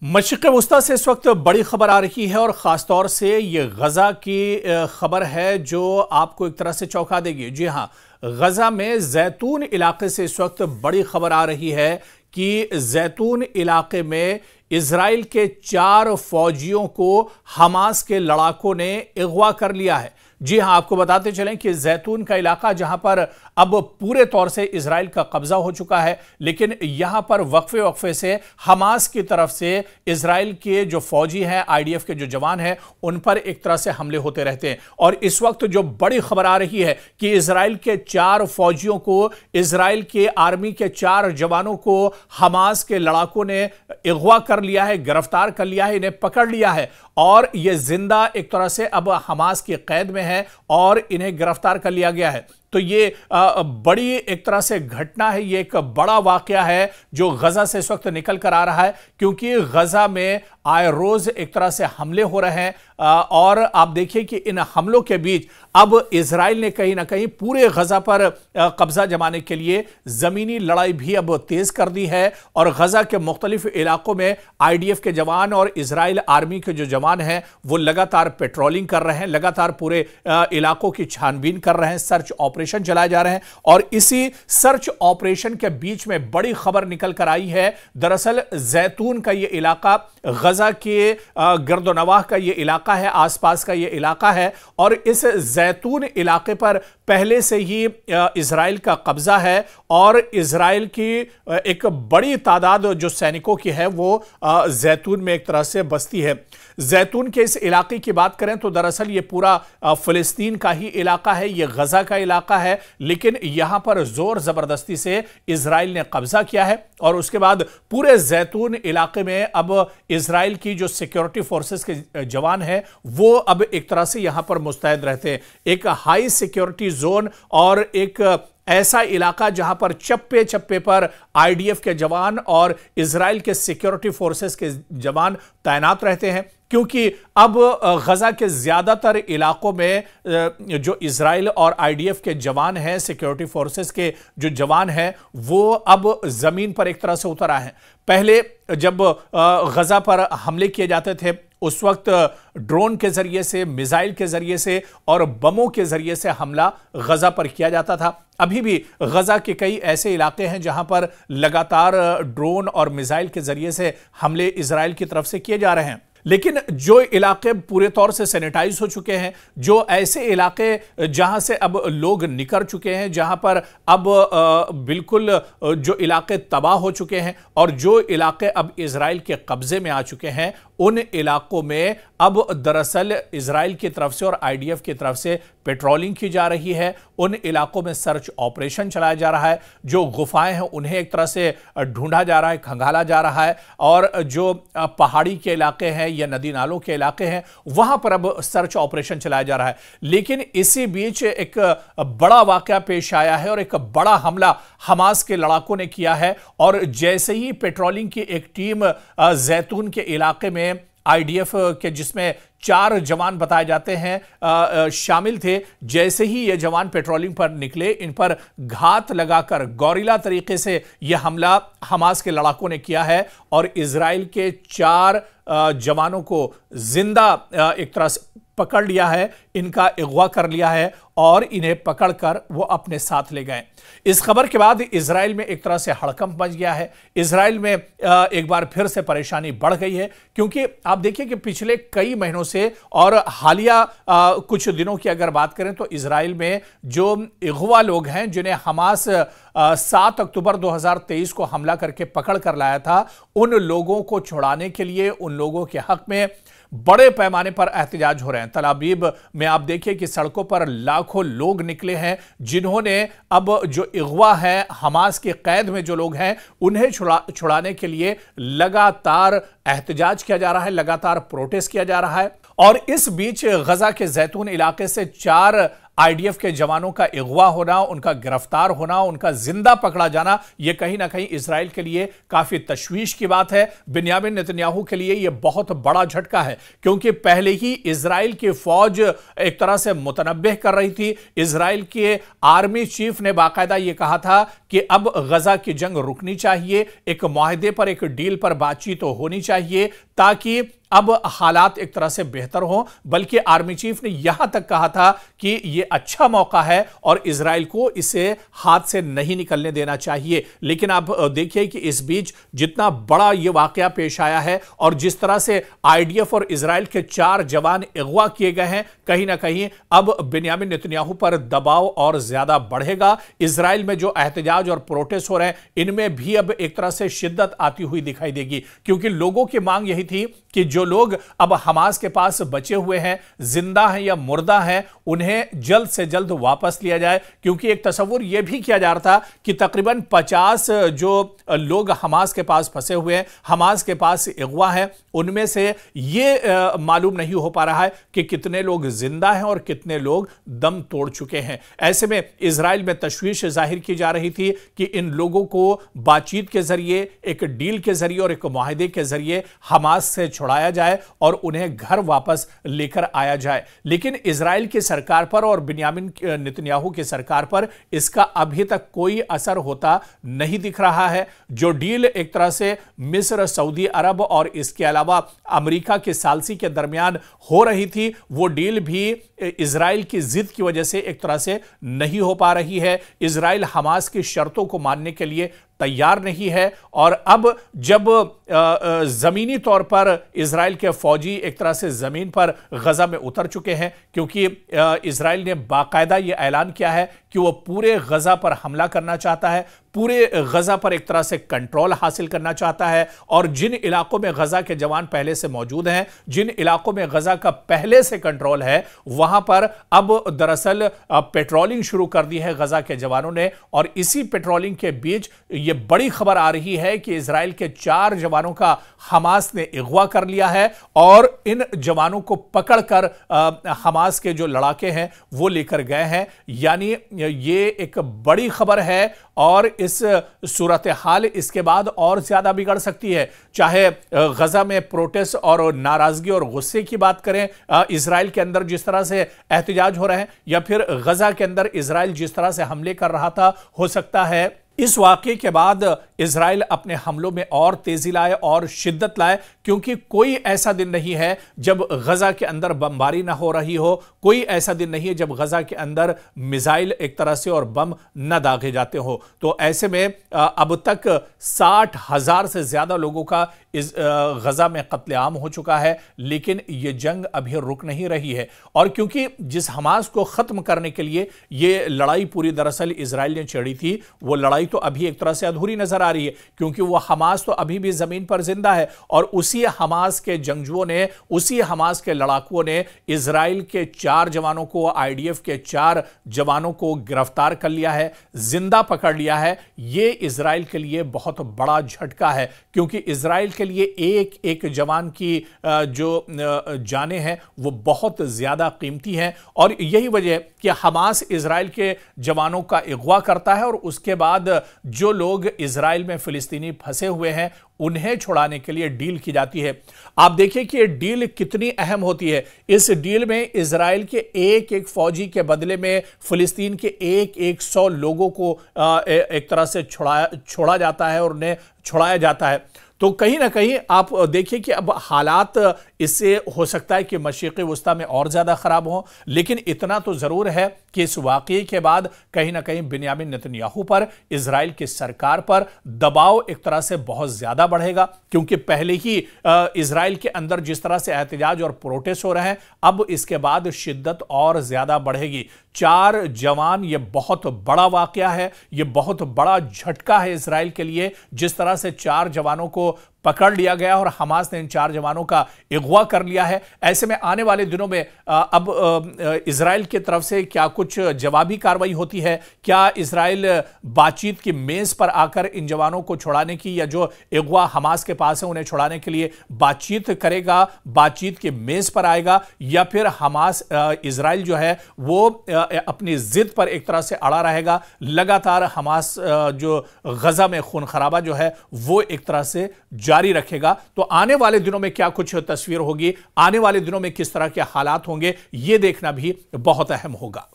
मशरिक़ वुस्ता से इस वक्त बड़ी खबर आ रही है और ख़ासतौर से ये गज़ा की खबर है जो आपको एक तरह से चौंका देगी। जी हाँ, गज़ा में जैतून इलाके से इस वक्त बड़ी खबर आ रही है कि जैतून इलाके में इजराइल के 4 फौजियों को हमास के लड़ाकों ने अगवा कर लिया है। जी हां, आपको बताते चलें कि जैतून का इलाका जहां पर अब पूरे तौर से इजराइल का कब्जा हो चुका है, लेकिन यहां पर वक्फे वक्फे से हमास की तरफ से इजराइल के जो फौजी हैं, आईडीएफ के जो जवान हैं, उन पर एक तरह से हमले होते रहते हैं। और इस वक्त जो बड़ी खबर आ रही है कि इजराइल के 4 फौजियों को, इजराइल के आर्मी के 4 जवानों को हमास के लड़ाकों ने अगवा कर लिया है, गिरफ्तार कर लिया है, इन्हें पकड़ लिया है और ये जिंदा एक तरह से अब हमास की कैद में है और इन्हें गिरफ्तार कर लिया गया है। तो ये बड़ी एक तरह से घटना है, ये एक बड़ा वाकया है जो गजा से इस वक्त निकल कर आ रहा है, क्योंकि गजा में आए रोज एक तरह से हमले हो रहे हैं और आप देखिए कि इन हमलों के बीच अब इजराइल ने कहीं ना कहीं पूरे गजा पर कब्जा जमाने के लिए जमीनी लड़ाई भी अब तेज कर दी है और गजा के मुख्तलिफ इलाकों में आईडीएफ के जवान और इजराइल आर्मी के जो जवान हैं वो लगातार पेट्रोलिंग कर रहे हैं, लगातार पूरे इलाकों की छानबीन कर रहे हैं, सर्च ऑपरेशन चलाए जा रहे हैं। और इसी सर्च ऑपरेशन के बीच में बड़ी खबर निकल कर आई है। दरअसल जैतून का यह इलाका गजा के गर्दोनवाह का यह इलाका है, आसपास का यह इलाका है और इस जैतून इलाके पर पहले से ही इजराइल का कब्जा है और इजराइल की एक बड़ी तादाद जो सैनिकों की है वो जैतून में एक तरह से बसती है। जैतून के इस इलाके की बात करें तो दरअसल ये पूरा फिलिस्तीन का ही इलाका है, ये गजा का इलाका है, लेकिन यहां पर जोर जबरदस्ती से इजराइल ने कब्जा किया है और उसके बाद पूरे जैतून इलाके में अब इजराइल की जो सिक्योरिटी फोर्सेस के जवान हैं वो अब एक तरह से यहां पर मुस्तैद रहते हैं। एक हाई सिक्योरिटी जोन और एक ऐसा इलाका जहां पर चप्पे चप्पे पर आईडीएफ के जवान और इजराइल के सिक्योरिटी फोर्सेस के जवान तैनात रहते हैं, क्योंकि अब गजा के ज्यादातर इलाकों में जो इजराइल और आईडीएफ के जवान हैं, सिक्योरिटी फोर्सेस के जो जवान हैं वो अब जमीन पर एक तरह से उतर आए हैं। पहले जब गजा पर हमले किए जाते थे उस वक्त ड्रोन के जरिए से, मिसाइल के जरिए से और बमों के जरिए से हमला गजा पर किया जाता था। अभी भी गजा के कई ऐसे इलाके हैं जहां पर लगातार ड्रोन और मिसाइल के जरिए से हमले इजराइल की तरफ से किए जा रहे हैं। लेकिन जो इलाके पूरे तौर से सैनिटाइज हो चुके हैं, जो ऐसे इलाके जहां से अब लोग निकल चुके हैं, जहां पर अब बिल्कुल जो इलाके तबाह हो चुके हैं और जो इलाके अब इजराइल के कब्जे में आ चुके हैं, उन इलाकों में अब दरअसल इजराइल की तरफ से और आईडीएफ की तरफ से पेट्रोलिंग की जा रही है। उन इलाकों में सर्च ऑपरेशन चलाया जा रहा है, जो गुफाएं हैं उन्हें एक तरह से ढूंढा जा रहा है, खंगाला जा रहा है और जो पहाड़ी के इलाके हैं या नदी नालों के इलाके हैं वहां पर अब सर्च ऑपरेशन चलाया जा रहा है। लेकिन इसी बीच एक बड़ा वाकया पेश आया है और एक बड़ा हमला हमास के लड़ाकों ने किया है और जैसे ही पेट्रोलिंग की एक टीम जैतून के इलाके में आईडीएफ के, जिसमें 4 जवान बताए जाते हैं शामिल थे, जैसे ही ये जवान पेट्रोलिंग पर निकले, इन पर घात लगाकर गौरीला तरीके से यह हमला हमास के लड़ाकों ने किया है और इजराइल के 4 जवानों को जिंदा एक तरह से पकड़ लिया है, इनका अगवा कर लिया है और इन्हें पकड़कर वो अपने साथ ले गए। इस खबर के बाद इजराइल में एक तरह से हड़कंप मच गया है। इजराइल में एक बार फिर से परेशानी बढ़ गई है, क्योंकि आप देखिए कि पिछले कई महीनों से और हालिया कुछ दिनों की अगर बात करें तो इजराइल में जो अगवा लोग हैं, जिन्हें हमास 7 अक्टूबर 2023 को हमला करके पकड़ कर लाया था, उन लोगों को छुड़ाने के लिए, उन लोगों के हक में बड़े पैमाने पर एहतजाज हो रहे हैं। तल अवीव में आप देखिए कि सड़कों पर लाखों लोग निकले हैं, जिन्होंने अब जो अगवा है, हमास की कैद में जो लोग हैं, उन्हें छुड़ाने के लिए लगातार एहतजाज किया जा रहा है, लगातार प्रोटेस्ट किया जा रहा है। और इस बीच गजा के जैतून इलाके से 4 आईडीएफ के जवानों का अगवा होना, उनका गिरफ्तार होना, उनका जिंदा पकड़ा जाना, यह कहीं ना कहीं इजराइल के लिए काफी तशवीश की बात है। बिन्यामिन नेतन्याहू के लिए यह बहुत बड़ा झटका है, क्योंकि पहले ही इजराइल की फौज एक तरह से मुतनब्बिह कर रही थी। इजराइल के आर्मी चीफ ने बाकायदा यह कहा था कि अब गजा की जंग रुकनी चाहिए, एक मुआहदे पर, एक डील पर बातचीत होनी चाहिए, ताकि अब हालात एक तरह से बेहतर हो। बल्कि आर्मी चीफ ने यहां तक कहा था कि यह अच्छा मौका है और इजराइल को इसे हाथ से नहीं निकलने देना चाहिए। लेकिन आप देखिए कि इस बीच जितना बड़ा यह वाकया पेश आया है और जिस तरह से आईडीएफ और इजराइल के 4 जवान अगवा किए गए हैं, कहीं ना कहीं अब बिन्यामिन नेतन्याहू पर दबाव और ज्यादा बढ़ेगा। इजराइल में जो एहतजाज और प्रोटेस्ट हो रहे हैं, इनमें भी अब एक तरह से शिद्दत आती हुई दिखाई देगी, क्योंकि लोगों की मांग यही थी कि जो लोग अब हमास के पास बचे हुए हैं, जिंदा हैं या मुर्दा हैं, उन्हें जल्द से जल्द वापस लिया जाए। क्योंकि एक तस्वुर यह भी किया जा रहा था कि तकरीबन 50 जो लोग हमास के पास फंसे हुए हैं, हमास के पास अगवा हैं, उनमें से यह मालूम नहीं हो पा रहा है कि कितने लोग जिंदा हैं और कितने लोग दम तोड़ चुके हैं। ऐसे में इजराइल में तशवीश जाहिर की जा रही थी कि इन लोगों को बातचीत के जरिए, एक डील के जरिए और एक मुआहदे के जरिए हमास से छुड़ाया जाए और उन्हें घर वापस लेकर आया जाए। लेकिन इजराइल की सरकार पर और बिन्यामिन नेतन्याहू की सरकार पर इसका अभी तक कोई असर होता नहीं दिख रहा है। जो डील एक तरह से मिस्र, सऊदी अरब और इसके अलावा अमेरिका के सालसी के दरमियान हो रही थी, वो डील भी इजराइल की जिद की वजह से एक तरह से नहीं हो पा रही है। इजराइल हमास की शर्तों को मानने के लिए तैयार नहीं है। और अब जब जमीनी तौर पर इजराइल के फौजी एक तरह से जमीन पर गजा में उतर चुके हैं, क्योंकि इजराइल ने बाकायदा यह ऐलान किया है कि वो पूरे गजा पर हमला करना चाहता है, पूरे गजा पर एक तरह से कंट्रोल हासिल करना चाहता है। और जिन इलाकों में गजा के जवान पहले से मौजूद हैं, जिन इलाकों में गजा का पहले से कंट्रोल है, वहां पर अब दरअसल पेट्रोलिंग शुरू कर दी है गजा के जवानों ने। और इसी पेट्रोलिंग के बीच यह बड़ी खबर आ रही है कि इजराइल के 4 जवानों का हमास ने अगवा कर लिया है और इन जवानों को पकड़कर हमास के जो लड़ाके हैं वो लेकर गए हैं। यानी ये एक बड़ी खबर है और इस सूरत हाल इसके बाद और ज्यादा बिगड़ सकती है। चाहे गजा में प्रोटेस्ट और नाराजगी और गुस्से की बात करें, इजराइल के अंदर जिस तरह से एहतजाज हो रहे हैं, या फिर गजा के अंदर इजराइल जिस तरह से हमले कर रहा था, हो सकता है इस वाकये के बाद इजराइल अपने हमलों में और तेजी लाए और शिद्दत लाए। क्योंकि कोई ऐसा दिन नहीं है जब गजा के अंदर बमबारी ना हो रही हो, कोई ऐसा दिन नहीं है जब गजा के अंदर मिसाइल एक तरह से और बम न दागे जाते हो। तो ऐसे में अब तक 60,000 से ज्यादा लोगों का इस गजा में कत्लेआम हो चुका है, लेकिन यह जंग अभी रुक नहीं रही है। और क्योंकि जिस हमास को खत्म करने के लिए यह लड़ाई पूरी दरअसल इजराइल ने छेड़ी थी, वो लड़ाई तो अभी एक तरह से अधूरी नजर आ रही है, क्योंकि वो हमास तो अभी भी जमीन पर जिंदा है। और उसी हमास के जंगजुओं ने, उसी हमास के लड़ाकुओं ने इजराइल के 4 जवानों को, आईडीएफ के 4 जवानों को गिरफ्तार कर लिया है, जिंदा पकड़ लिया है। यह इजराइल के लिए बहुत बड़ा झटका है, क्योंकि इजराइल के लिए एक एक जवान की जो जानें हैं वो बहुत ज्यादा कीमती हैं। और यही वजह कि हमास इजराइल के जवानों का अगवा करता है और उसके बाद जो लोग इजराइल में फिलिस्तीनी फंसे हुए हैं उन्हें छुड़ाने के लिए डील की जाती है। आप देखिए कि यह डील कितनी अहम होती है। इस डील में इजराइल के एक एक फौजी के बदले में फिलिस्तीन के एक एक 100 लोगों को एक तरह से छोड़ा जाता है और उन्हें छुड़ाया जाता है। तो कहीं ना कहीं आप देखिए कि अब हालात इससे हो सकता है कि मशरिक़ी वस्ता में और ज़्यादा ख़राब हों, लेकिन इतना तो ज़रूर है कि इस वाक़ये के बाद कहीं ना कहीं बिन्यामिन नेतन्याहू पर, इजराइल की सरकार पर दबाव एक तरह से बहुत ज़्यादा बढ़ेगा। क्योंकि पहले ही इजराइल के अंदर जिस तरह से एहतजाज और प्रोटेस्ट हो रहे हैं, अब इसके बाद शिद्दत और ज़्यादा बढ़ेगी। 4 जवान, ये बहुत बड़ा वाक़या है, ये बहुत बड़ा झटका है इजराइल के लिए। जिस तरह से 4 जवानों को पकड़ लिया गया और हमास ने इन 4 जवानों का अगवा कर लिया है। ऐसे में आने वाले दिनों में अब इजराइल की तरफ से क्या कुछ जवाबी कार्रवाई होती है? क्या इजराइल बातचीत की मेज पर आकर इन जवानों को छुड़ाने की, या जो अगवा हमास के पास है उन्हें छुड़ाने के लिए बातचीत करेगा, बातचीत की मेज पर आएगा, या फिर हमास इजराइल जो है वो अपनी जिद पर एक तरह से अड़ा रहेगा? लगातार हमास जो गजा में खून खराबा जो है वो एक तरह से जारी रखेगा। तो आने वाले दिनों में क्या कुछ तस्वीर होगी, आने वाले दिनों में किस तरह के हालात होंगे, यह देखना भी बहुत अहम होगा।